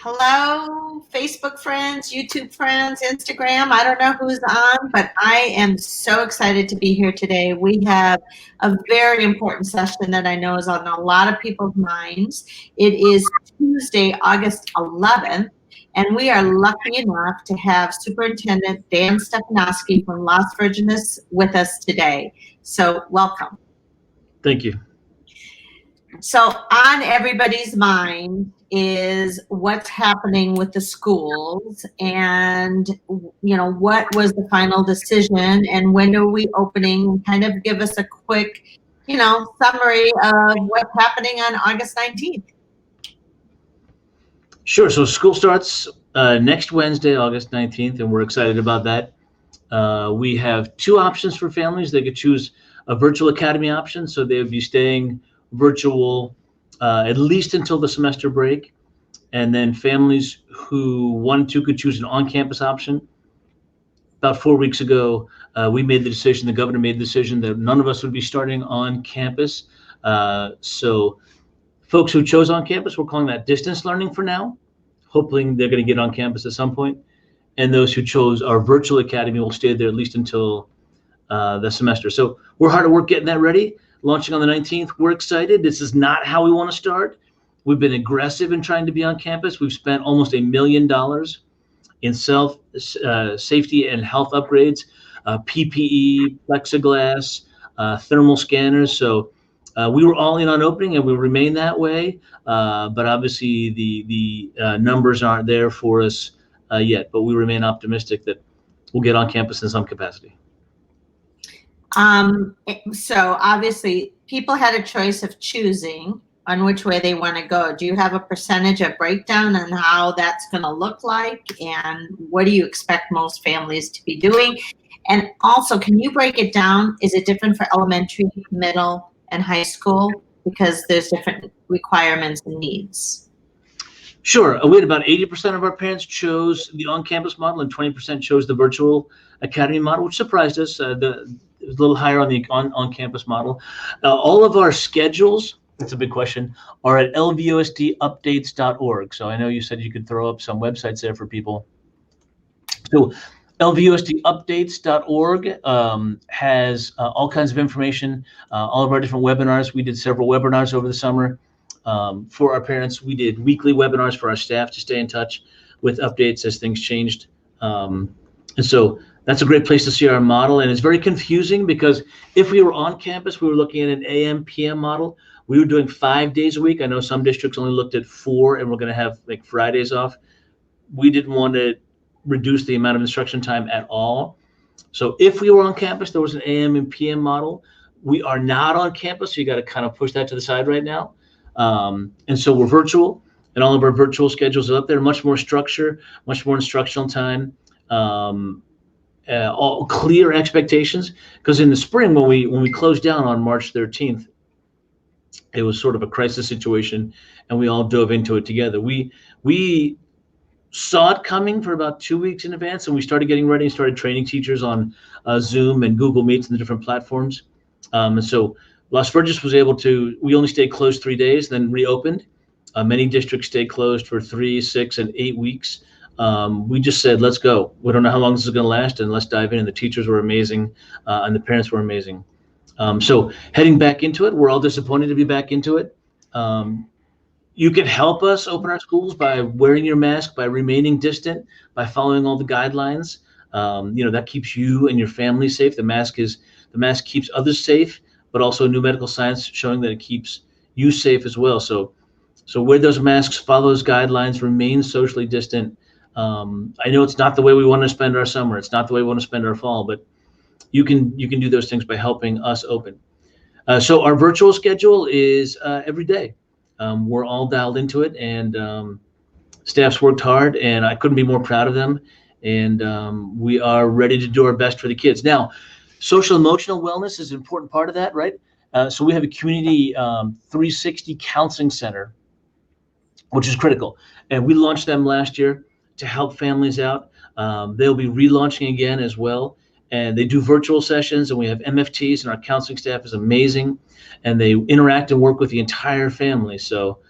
Hello, Facebook friends, YouTube friends, Instagram. I don't know who's on, but I am so excited to be here today. We have a very important session that I know is on a lot of people's minds. It is Tuesday, August 11th, and we are lucky enough to have Superintendent Dan Stepenosky from Las Virgenes with us today. So welcome. Thank you. So on everybody's mind is what's happening with the schools and, what was the final decision and when are we opening? Kind of give us a quick, summary of what's happening on August 19th. Sure. So school starts next Wednesday, August 19th, and we're excited about that. We have two options for families. They could choose a virtual academy option, so they would be staying virtual at least until the semester break. And then families who wanted to could choose an on-campus option. About 4 weeks ago, we made the decision, the governor made the decision that none of us would be starting on campus. So folks who chose on campus, we're calling that distance learning for now, hoping they're going to get on campus at some point. And those who chose our virtual academy will stay there at least until the semester. So we're hard at work getting that ready, launching on the 19th. We're excited. This is not how we want to start. We've been aggressive in trying to be on campus. We've spent almost $1 million in safety and health upgrades, PPE, plexiglass, thermal scanners. So we were all in on opening and we'll remain that way. But obviously the numbers aren't there for us yet, but we remain optimistic that we'll get on campus in some capacity. So obviously people had a choice of choosing on which way they want to go. Do you have a percentage of breakdown on how that's going to look like? And what do you expect most families to be doing? And also, can you break it down? Is it different for elementary, middle, and high school? Because there's different requirements and needs. Sure. We had about 80% of our parents chose the on-campus model and 20% chose the virtual academy model, which surprised us. It was a little higher on the on-campus model. All of our schedules, that's a big question, are at LVUSDupdates.org. So I know you said you could throw up some websites there for people. So LVUSDupdates.org has all kinds of information, all of our different webinars. We did several webinars over the summer for our parents. We did weekly webinars for our staff to stay in touch with updates as things changed. And so that's a great place to see our model. And it's very confusing because if we were on campus, we were looking at an AM, PM model. We were doing 5 days a week. I know some districts only looked at 4 and we're going to have like Fridays off. We didn't want to reduce the amount of instruction time at all. So if we were on campus, there was an AM and PM model. We are not on campus, so you got to kind of push that to the side right now. And so we're virtual, and all of our virtual schedules are up there. Much more structure, much more instructional time, all clear expectations. Because in the spring, when we closed down on March 13th, it was sort of a crisis situation, and we all dove into it together. We saw it coming for about 2 weeks in advance, and we started getting ready and started training teachers on Zoom and Google Meets and the different platforms. And so Las Virgenes was able to, we only stayed closed 3 days, then reopened. Many districts stayed closed for 3, 6, and 8 weeks. We just said, let's go. We don't know how long this is going to last, and let's dive in. And the teachers were amazing, and the parents were amazing. So heading back into it, we're all disappointed to be back into it. You can help us open our schools by wearing your mask, by remaining distant, by following all the guidelines. That keeps you and your family safe. The mask keeps others safe, but also new medical science showing that it keeps you safe as well. So wear those masks, follow those guidelines, remain socially distant. I know it's not the way we want to spend our summer. It's not the way we want to spend our fall, but you can do those things by helping us open. So our virtual schedule is every day. We're all dialed into it, and staff's worked hard, and I couldn't be more proud of them. And we are ready to do our best for the kids. Now, social emotional wellness is an important part of that, right? So we have a community 360 counseling center, which is critical. And we launched them last year to help families out. They'll be relaunching again as well. And they do virtual sessions, and we have MFTs, and our counseling staff is amazing. And they interact and work with the entire family. So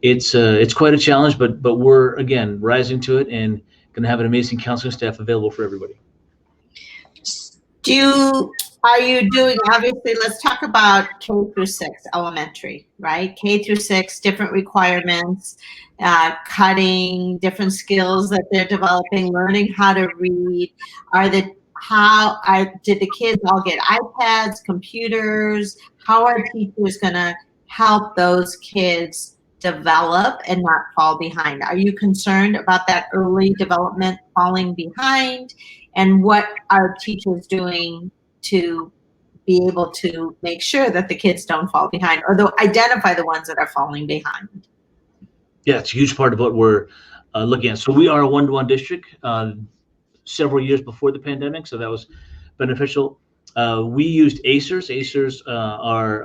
it's quite a challenge, but we're again rising to it and going to have an amazing counseling staff available for everybody. Are you doing, obviously, let's talk about K through 6 elementary, right? K through 6, different requirements, cutting, different skills that they're developing, learning how to read. Did the kids all get iPads, computers? How are teachers going to help those kids develop and not fall behind? Are you concerned about that early development falling behind? And what are teachers doing to be able to make sure that the kids don't fall behind, or identify the ones that are falling behind? Yeah, it's a huge part of what we're looking at. So we are a one-to-one district several years before the pandemic, so that was beneficial. We used Acers. Acers are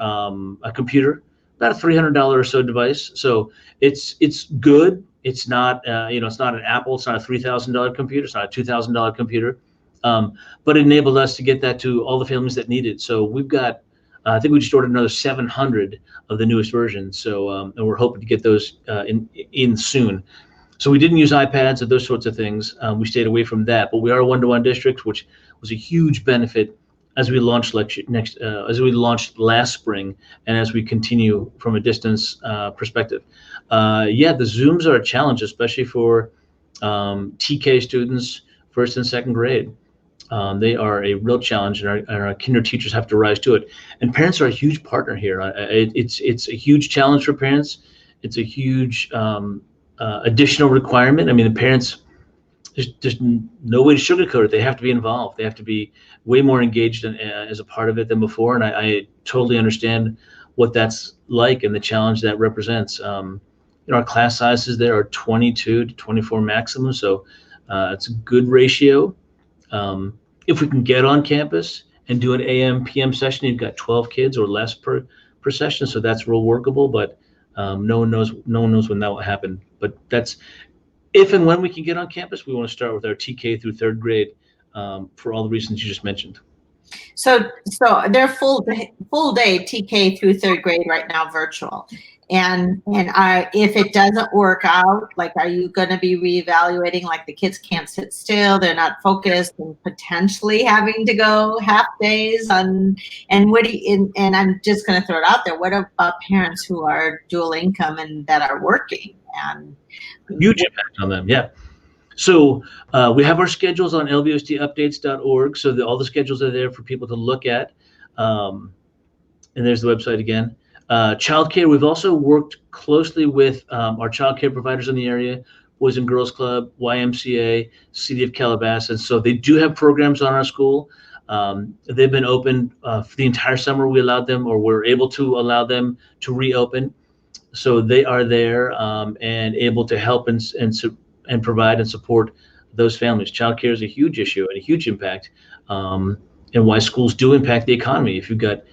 a computer, about a $300 or so device. So it's good. It's not it's not an Apple. It's not a $3,000 computer. It's not a $2,000 computer. But it enabled us to get that to all the families that need it. So we've got, I think we just ordered another 700 of the newest versions. So and we're hoping to get those in soon. So we didn't use iPads or those sorts of things. We stayed away from that. But we are a one-to-one district, which was a huge benefit as we launched last spring, and as we continue from a distance perspective. Yeah, the Zooms are a challenge, especially for TK students, first and second grade. They are a real challenge, and our kinder teachers have to rise to it. And parents are a huge partner here. It's a huge challenge for parents. It's a huge additional requirement. I mean, the parents, there's no way to sugarcoat it. They have to be involved. They have to be way more engaged as a part of it than before. And I totally understand what that's like and the challenge that represents. Our class sizes there are 22 to 24 maximum, so it's a good ratio. If we can get on campus and do an AM PM session, you've got 12 kids or less per session, so that's real workable. But no one knows when that will happen. But that's if and when we can get on campus. We want to start with our TK through third grade for all the reasons you just mentioned. So they're full day TK through third grade right now, virtual. And if it doesn't work out, like, are you going to be reevaluating? Like, the kids can't sit still, they're not focused, and potentially having to go half days on. And and I'm just going to throw it out there. What about parents who are dual income and that are working? And huge impact on them. Yeah. So we have our schedules on LVUSDupdates.org. So all the schedules are there for people to look at. And there's the website again. Childcare, we've also worked closely with our childcare providers in the area, Boys and Girls Club, YMCA, City of Calabasas. So they do have programs on our school. They've been open for the entire summer. We allowed them, or we're able to allow them to reopen. So they are there and able to help and provide and support those families. Childcare is a huge issue and a huge impact, and why schools do impact the economy. If you've got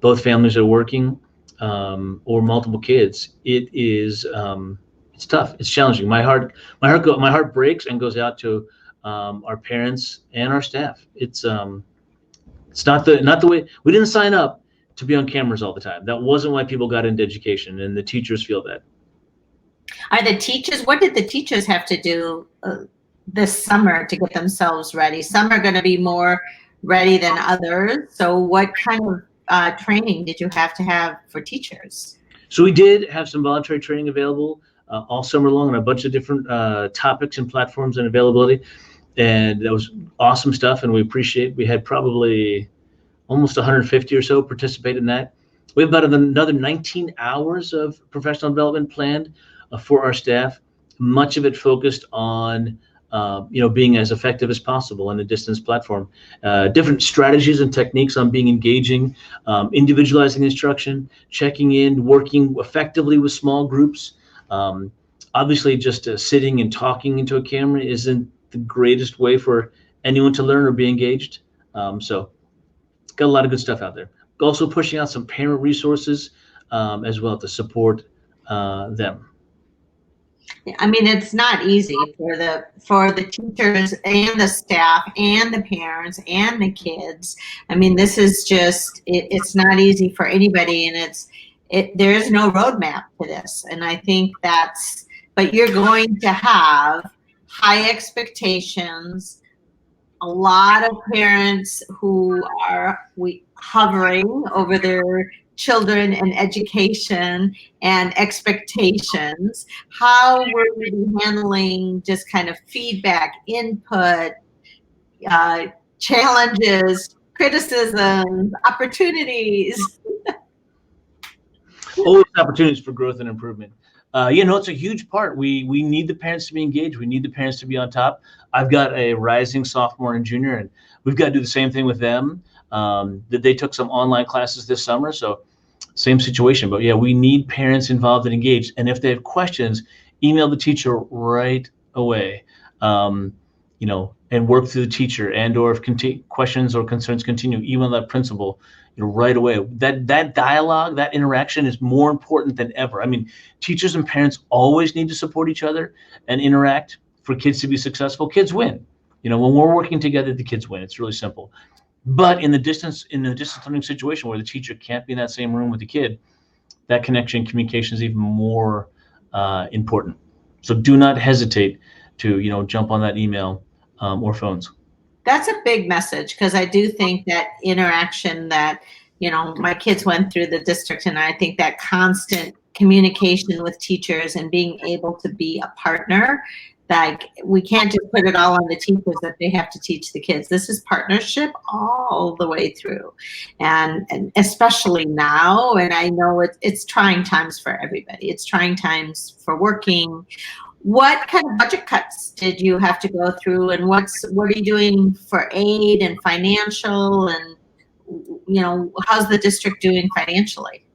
both families are working or multiple kids, it is it's tough. It's challenging. My heart breaks and goes out to our parents and our staff. It's not the way. We didn't sign up to be on cameras all the time. That wasn't why people got into education, and the teachers feel that. What did the teachers have to do this summer to get themselves ready? Some are going to be more ready than others. So what kind of training did you have to have for teachers? So we did have some voluntary training available all summer long on a bunch of different topics and platforms and availability. And that was awesome stuff. And we had probably almost 150 or so participate in that. We have about another 19 hours of professional development planned for our staff, much of it focused on being as effective as possible in a distance platform. Different strategies and techniques on being engaging, individualizing instruction, checking in, working effectively with small groups. Obviously, just sitting and talking into a camera isn't the greatest way for anyone to learn or be engaged. So got a lot of good stuff out there. Also pushing out some parent resources as well to support them. I mean, it's not easy for the teachers and the staff and the parents and the kids. I mean, this is just, it's not easy for anybody, and there is no roadmap to this. And I think but you're going to have high expectations, a lot of parents who are hovering over their children and education and expectations. How will we be handling just kind of feedback, input, challenges, criticisms, opportunities? Always opportunities for growth and improvement. It's a huge part. We need the parents to be engaged. We need the parents to be on top. I've got a rising sophomore and junior, and we've got to do the same thing with them. That they took some online classes this summer, so same situation. But yeah, we need parents involved and engaged. And if they have questions, email the teacher right away. And work through the teacher, and/or if questions or concerns continue, email that principal, right away. That dialogue, that interaction is more important than ever. I mean, teachers and parents always need to support each other and interact for kids to be successful. Kids win. When we're working together, the kids win. It's really simple. But in the distance learning situation where the teacher can't be in that same room with the kid, that connection, communication is even more important. So do not hesitate to jump on that email or phones. That's a big message, because I do think that interaction that, my kids went through the district, and I think that constant communication with teachers and being able to be a partner, like we can't just put it all on the teachers that they have to teach the kids. This is partnership all the way through. And especially now, and I know it's trying times for everybody. It's trying times for working. What kind of budget cuts did you have to go through, and what are you doing for aid and financial, and how's the district doing financially?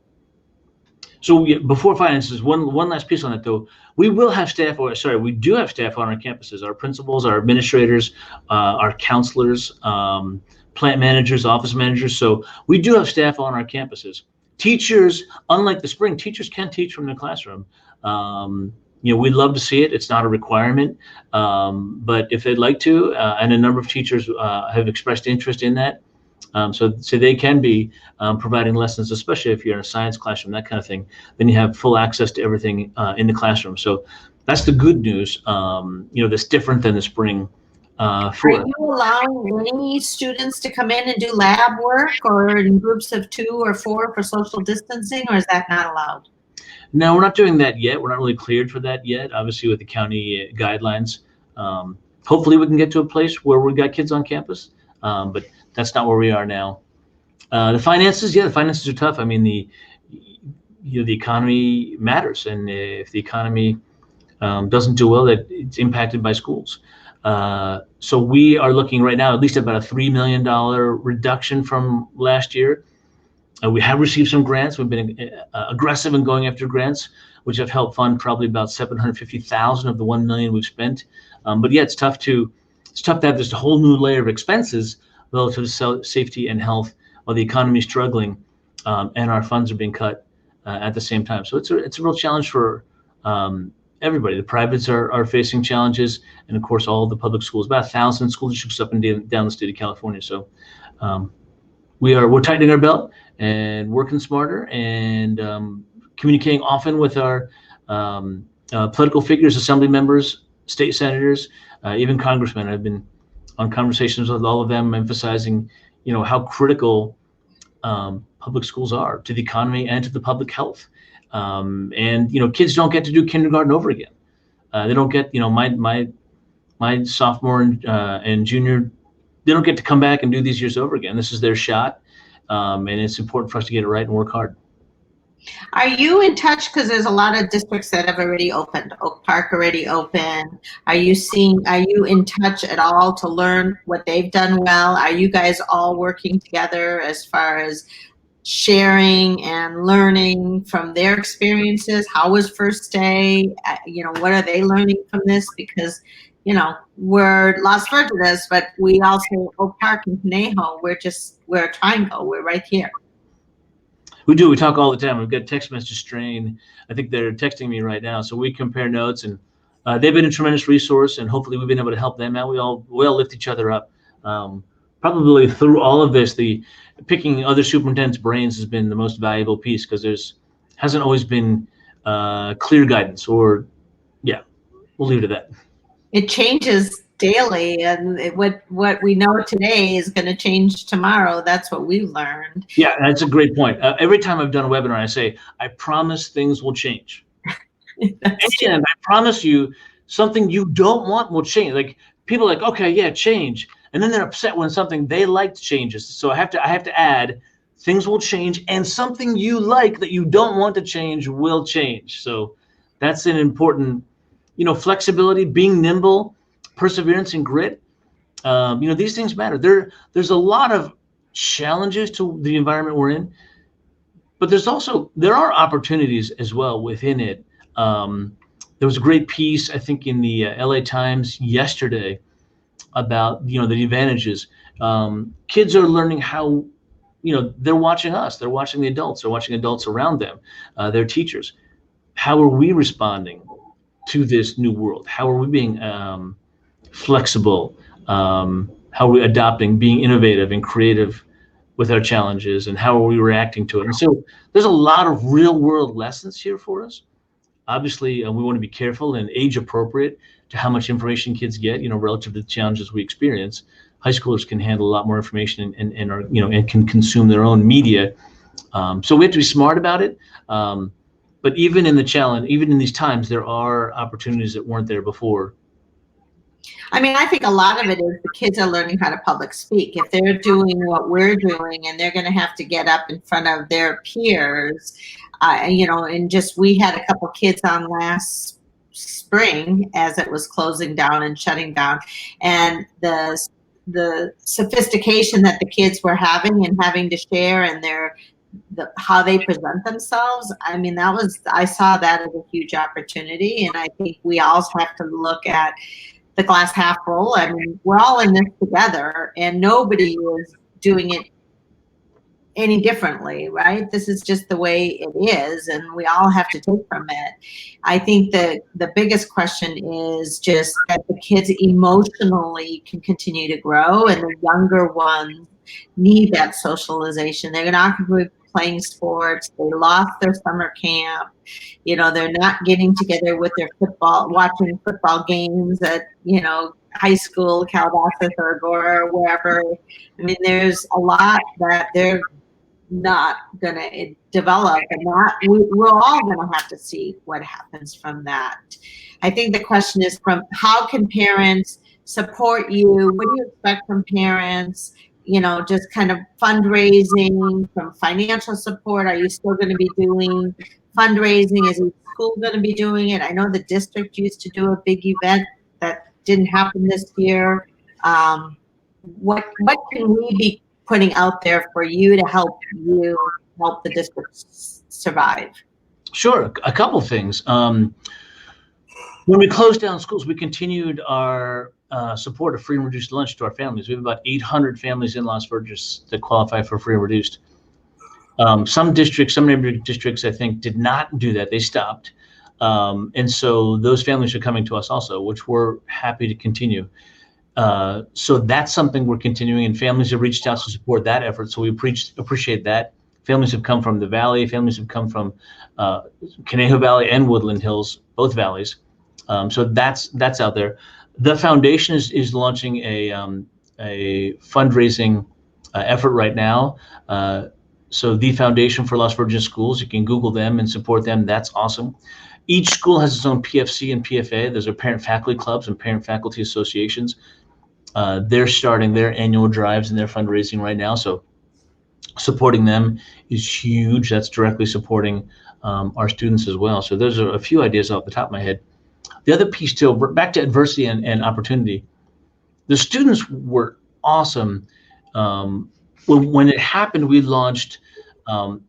So before finances, one last piece on it though. We do have staff on our campuses, our principals, our administrators, our counselors, plant managers, office managers. So we do have staff on our campuses. Teachers, unlike the spring, teachers can teach from the classroom. We'd love to see it. It's not a requirement, but if they'd like to, and a number of teachers have expressed interest in that, so they can be providing lessons, especially if you're in a science classroom, that kind of thing. Then you have full access to everything in the classroom. So that's the good news. That's different than the spring. Are you allowing any students to come in and do lab work, or in groups of 2 or 4 for social distancing, or is that not allowed? No, we're not doing that yet. We're not really cleared for that yet, obviously, with the county guidelines. Hopefully we can get to a place where we've got kids on campus, but that's not where we are now. The finances are tough. I mean, the economy matters, and if the economy doesn't do well, that it's impacted by schools. So we are looking right now at least about a $3 million reduction from last year. We have received some grants. We've been aggressive in going after grants, which have helped fund probably about $750,000 of the $1 million we've spent. But yeah, it's tough to have this whole new layer of expenses relative to safety and health while the economy is struggling, and our funds are being cut at the same time. So it's a real challenge for everybody. The privates are facing challenges, and of course all the public schools. About 1,000 school districts up and down the state of California. So we're tightening our belt and working smarter, and communicating often with our political figures, assembly members, state senators, even congressmen. I've been on conversations with all of them, emphasizing, how critical public schools are to the economy and to the public health. And kids don't get to do kindergarten over again. They don't get, my sophomore and junior, they don't get to come back and do these years over again. This is their shot. And it's important for us to get it right and work hard. Are you in touch? Because there's a lot of districts that have already opened. Oak Park already opened. Are you in touch at all to learn what they've done well? Are you guys all working together as far as sharing and learning from their experiences? How was first day? What are they learning from this? Because we're Las Virgenes, but we also Oak Park and Conejo. We're a triangle. We're right here. We do. We talk all the time. We've got text message strain. I think they're texting me right now. So we compare notes, and they've been a tremendous resource, and hopefully we've been able to help them out. We all lift each other up. Probably through all of this, the picking other superintendents' brains has been the most valuable piece, because there's hasn't always been clear guidance, or yeah, we'll leave it at that. It changes daily, and what we know today is going to change tomorrow. That's what we've learned. Yeah, that's a great point. Every time I've done a webinar, I say, I promise things will change. And I promise you, something you don't want will change. Like, people are like, okay, yeah, change. And then they're upset when something they liked changes. So I have to add, things will change, and something you like that you don't want to change will change. So that's an important, flexibility, being nimble, perseverance, and grit. These things matter. There's a lot of challenges to the environment we're in, but there are opportunities as well within it. There was a great piece, I think, in the LA Times yesterday about the advantages. Kids are learning how, they're watching us, they're watching the adults, they're watching adults around them, their teachers. How are we responding to this new world? How are we being flexible? How are we adopting, being innovative and creative with our challenges, and how are we reacting to it? And so there's a lot of real world lessons here for us. Obviously, we want to be careful and age appropriate to how much information kids get, relative to the challenges we experience. High schoolers can handle a lot more information and are, and can consume their own media. So we have to be smart about it. But even in the challenge, even in these times, there are opportunities that weren't there before. I mean, I think a lot of it is the kids are learning how to public speak. If they're doing what we're doing and they're going to have to get up in front of their peers, and we had a couple kids on last spring as it was closing down and shutting down, and the sophistication that the kids were having and having to share, and how they present themselves. I mean, I saw that as a huge opportunity, and I think we also have to look at the glass half full. I mean, we're all in this together, and nobody is doing it any differently, right? This is just the way it is, and we all have to take from it. I think that the biggest question is just that the kids emotionally can continue to grow, and the younger ones need that socialization. They're not going to be playing sports. They lost their summer camp. They're not getting together with their watching football games at, high school, Calabasas or Agora or wherever. I mean, there's a lot that they're not going to develop, and that we're all going to have to see what happens from that. I think the question is, from how can parents support you? What do you expect from parents? Just kind of fundraising, from financial support. Are you still going to be doing fundraising? Is the school going to be doing it? I know the district used to do a big event that didn't happen this year. What can we be putting out there for you to help the district survive? Sure, a couple things. When we closed down schools, we continued our support of free and reduced lunch to our families. We have about 800 families in Las Virgenes that qualify for free and reduced. Some neighborhood districts, I think, did not do that. They stopped. And so those families are coming to us also, which we're happy to continue. So that's something we're continuing, and families have reached out to support that effort. So we appreciate that. Families have come from the Valley. Families have come from Conejo Valley and Woodland Hills, both valleys. So that's out there. The foundation is launching a fundraising effort right now. So the Foundation for Las Virgenes Schools, you can Google them and support them. That's awesome. Each school has its own PFC and PFA. Those are parent faculty clubs and parent faculty associations. They're starting their annual drives and their fundraising right now. So supporting them is huge. That's directly supporting our students as well. So those are a few ideas off the top of my head. The other piece too, back to adversity and opportunity. The students were awesome. When it happened, we launched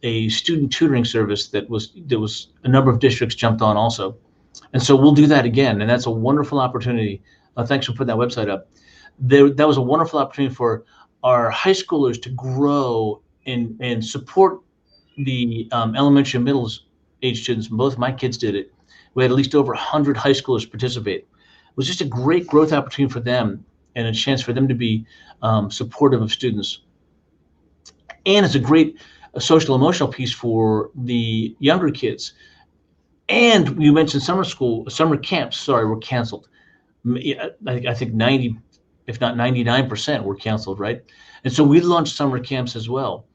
a student tutoring service that was a number of districts jumped on also. And so we'll do that again. And that's a wonderful opportunity. Thanks for putting that website up. That was a wonderful opportunity for our high schoolers to grow and support the elementary and middle age students. Both my kids did it. We had at least over 100 high schoolers participate. It was just a great growth opportunity for them and a chance for them to be supportive of students. And it's a great a social emotional piece for the younger kids. And you mentioned summer camps, sorry, were canceled. I think 90, if not 99% were canceled, right? And so we launched summer camps as well.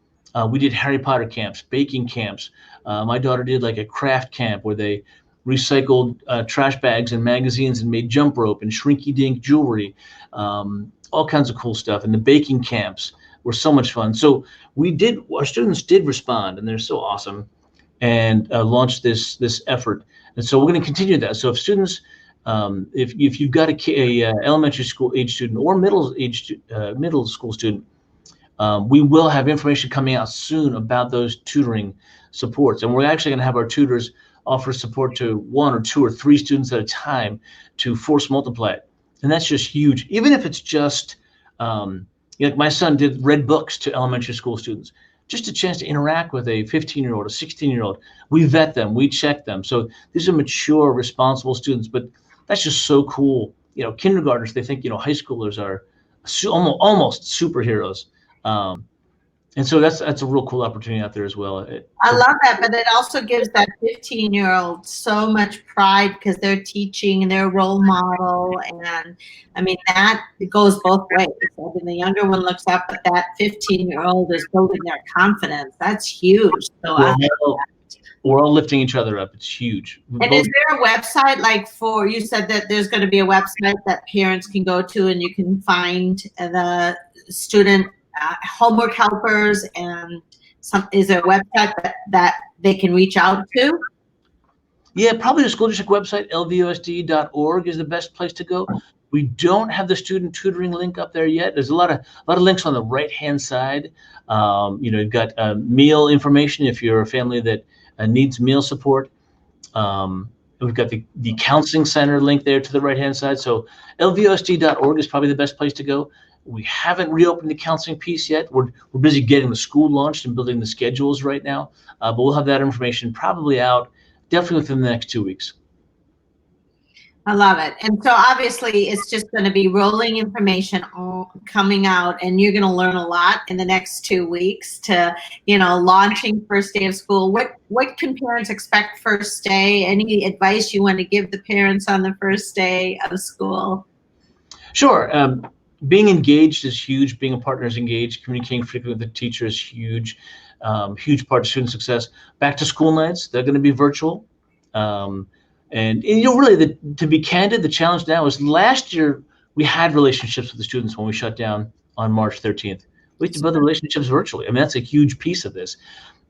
We did Harry Potter camps, baking camps. My daughter did like a craft camp where they recycled trash bags and magazines and made jump rope and shrinky dink jewelry, all kinds of cool stuff. And the baking camps were so much fun. So our students did respond, and they're so awesome, and launched this effort. And so we're going to continue that. So if students, if you've got a elementary school age student or middle school student, we will have information coming out soon about those tutoring supports. And we're actually going to have our tutors offer support to 1 or 2 or 3 students at a time to force multiply it. And that's just huge. Even if it's just, like my son did read books to elementary school students, just a chance to interact with a 15-year-old, a 16-year-old. We vet them, we check them. So these are mature, responsible students, but that's just so cool. Kindergartners, they think, high schoolers are almost superheroes. And so that's a real cool opportunity out there as well. I love that, but it also gives that 15-year-old so much pride because they're teaching and they're a role model. And I mean, that goes both ways. I mean, the younger one looks up, but that 15-year-old is building their confidence. That's huge. So we're all lifting each other up. It's huge. And is there a website you said that there's going to be a website that parents can go to and you can find the student homework helpers, and is there a website that they can reach out to? Yeah, probably the school district website, LVUSD.org is the best place to go. We don't have the student tutoring link up there yet. There's a lot of links on the right-hand side. You've got meal information if you're a family that needs meal support. We've got the counseling center link there to the right-hand side. So LVUSD.org is probably the best place to go. We haven't reopened the counseling piece yet. We're busy getting the school launched and building the schedules right now. But we'll have that information probably out definitely within the next 2 weeks. I love it. And so obviously it's just going to be rolling information all coming out, and you're going to learn a lot in the next 2 weeks to, launching first day of school. What can parents expect first day? Any advice you want to give the parents on the first day of school? Sure. Being engaged is huge. Being a partner is engaged. Communicating frequently with the teacher is huge. Huge part of student success. Back to school nights, they're going to be virtual. And really, to be candid, the challenge now is last year we had relationships with the students when we shut down on March 13th. We have to build the relationships virtually. I mean, that's a huge piece of this.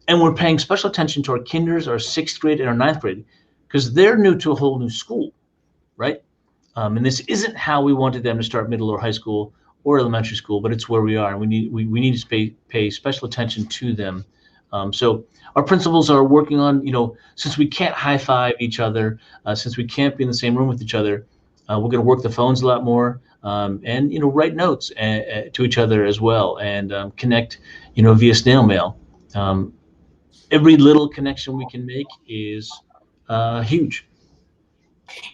And we're paying special attention to our kinders, our 6th grade, and our 9th grade, because they're new to a whole new school, right? And this isn't how we wanted them to start middle or high school or elementary school, but it's where we are, and we need to pay special attention to them. So our principals are working on, since we can't high five each other, since we can't be in the same room with each other, we're going to work the phones a lot more, and write notes to each other as well, and connect, via snail mail. Every little connection we can make is huge.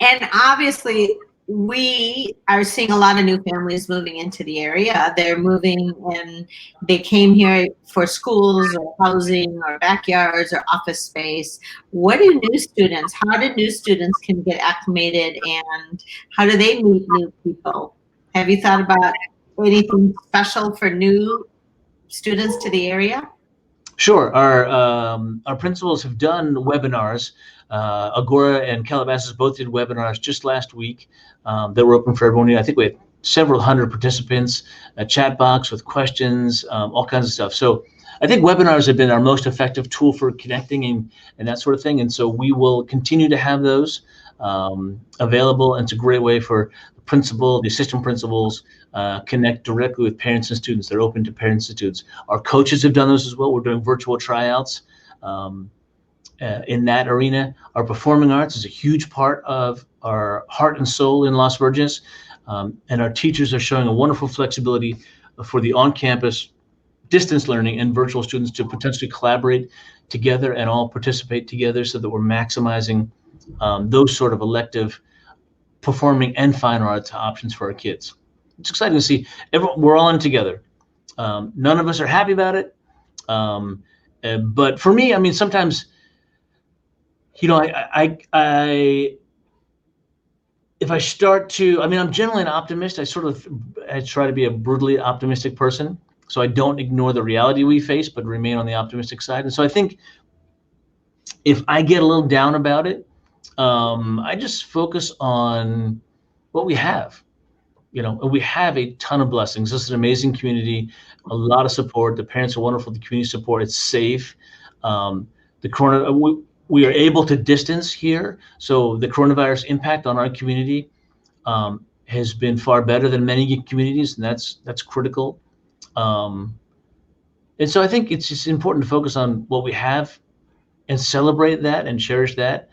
And obviously, we are seeing a lot of new families moving into the area. They're moving and they came here for schools or housing or backyards or office space. How do new students can get acclimated, and how do they meet new people? Have you thought about anything special for new students to the area? Sure. Our principals have done webinars. Agora and Calabasas both did webinars just last week that were open for everyone. I think we had several hundred participants, a chat box with questions, all kinds of stuff. So I think webinars have been our most effective tool for connecting and that sort of thing. And so we will continue to have those available. And it's a great way for the principal, the assistant principals, connect directly with parents and students. They're open to parents and students. Our coaches have done those as well. We're doing virtual tryouts in that arena. Our performing arts is a huge part of our heart and soul in Las Virgenes. And our teachers are showing a wonderful flexibility for the on-campus distance learning and virtual students to potentially collaborate together and all participate together, so that we're maximizing those sort of elective performing and fine arts options for our kids. It's exciting to see we're all in together. None of us are happy about it. But for me, I mean, sometimes, I if I start to, I mean, I'm generally an optimist. I try to be a brutally optimistic person. So I don't ignore the reality we face, but remain on the optimistic side. And so I think if I get a little down about it, I just focus on what we have. We have a ton of blessings. This is an amazing community, a lot of support. The parents are wonderful. The community support. It's safe. The corona. We are able to distance here, so the coronavirus impact on our community has been far better than many communities, and that's critical. And so I think it's just important to focus on what we have and celebrate that and cherish that.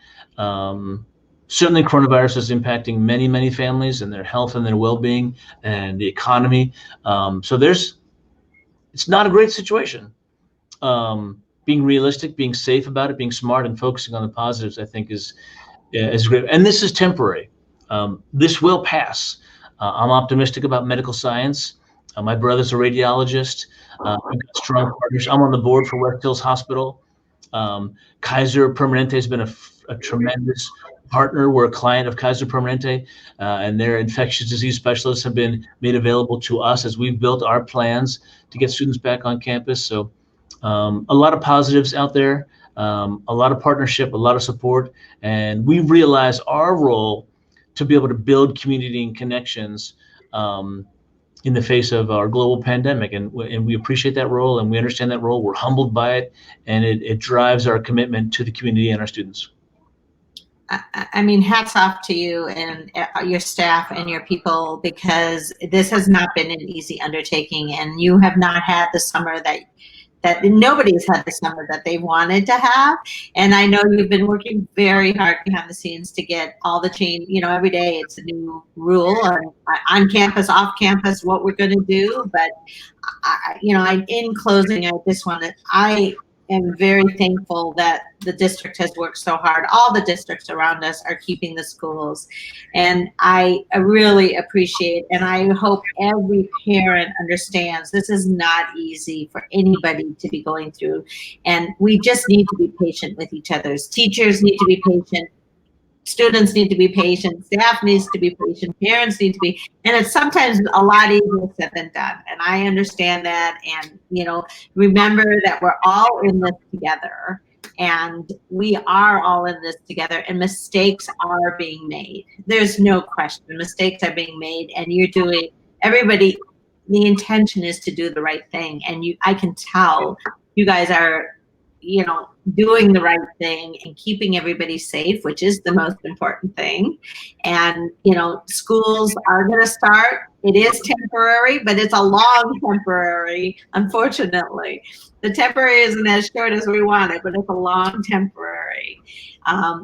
Certainly, coronavirus is impacting many, many families and their health and their well-being and the economy. So it's not a great situation. Being realistic, being safe about it, being smart, and focusing on the positives, I think is great. And this is temporary. This will pass. I'm optimistic about medical science. My brother's a radiologist. I've got strong partners. I'm on the board for West Hills Hospital. Kaiser Permanente has been a tremendous partner. We're a client of Kaiser Permanente, and their infectious disease specialists have been made available to us as we've built our plans to get students back on campus. So a lot of positives out there, a lot of partnership, a lot of support, and we realize our role to be able to build community and connections in the face of our global pandemic. And we appreciate that role, and we understand that role. We're humbled by it, and it drives our commitment to the community and our students. I mean, hats off to you and your staff and your people, because this has not been an easy undertaking, and you have not had the summer that nobody's had the summer that they wanted to have. And I know you've been working very hard behind the scenes to get all the change. Every day it's a new rule on campus, off campus, what we're going to do. But in closing, I am very thankful that the district has worked so hard. All the districts around us are keeping the schools. And I really appreciate, and I hope every parent understands, this is not easy for anybody to be going through. And we just need to be patient with each other. Teachers need to be patient. Students need to be patient, staff needs to be patient, parents need to be, and it's sometimes a lot easier said than done. And I understand that. And, remember that we're all in this together, and we are all in this together, and mistakes are being made. There's no question. Mistakes are being made, and everybody, the intention is to do the right thing. And I can tell you guys are, doing the right thing and keeping everybody safe, which is the most important thing. And, schools are going to start. It is temporary, but it's a long temporary, unfortunately. The temporary isn't as short as we want it, but it's a long temporary.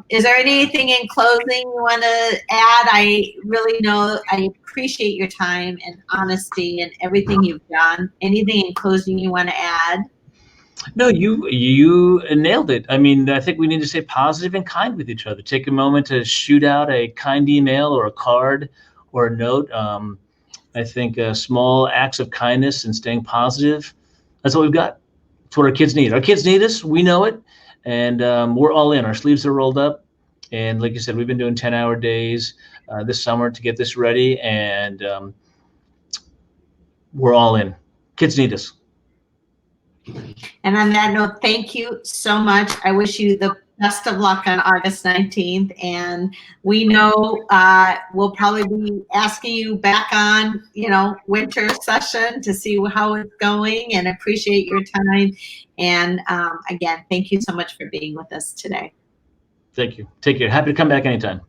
Is there anything in closing you want to add? I really know I appreciate your time and honesty and everything you've done. Anything in closing you want to add? No, you nailed it. I mean, I think we need to stay positive and kind with each other. Take a moment to shoot out a kind email or a card or a note. I think small acts of kindness and staying positive, that's what we've got. That's what our kids need. Our kids need us. We know it. And we're all in. Our sleeves are rolled up. And like you said, we've been doing 10-hour days this summer to get this ready. And we're all in. Kids need us. And on that note, thank you so much. I wish you the best of luck on August 19th. And we know we'll probably be asking you back on, winter session to see how it's going, and appreciate your time. And again, thank you so much for being with us today. Thank you. Take care. Happy to come back anytime.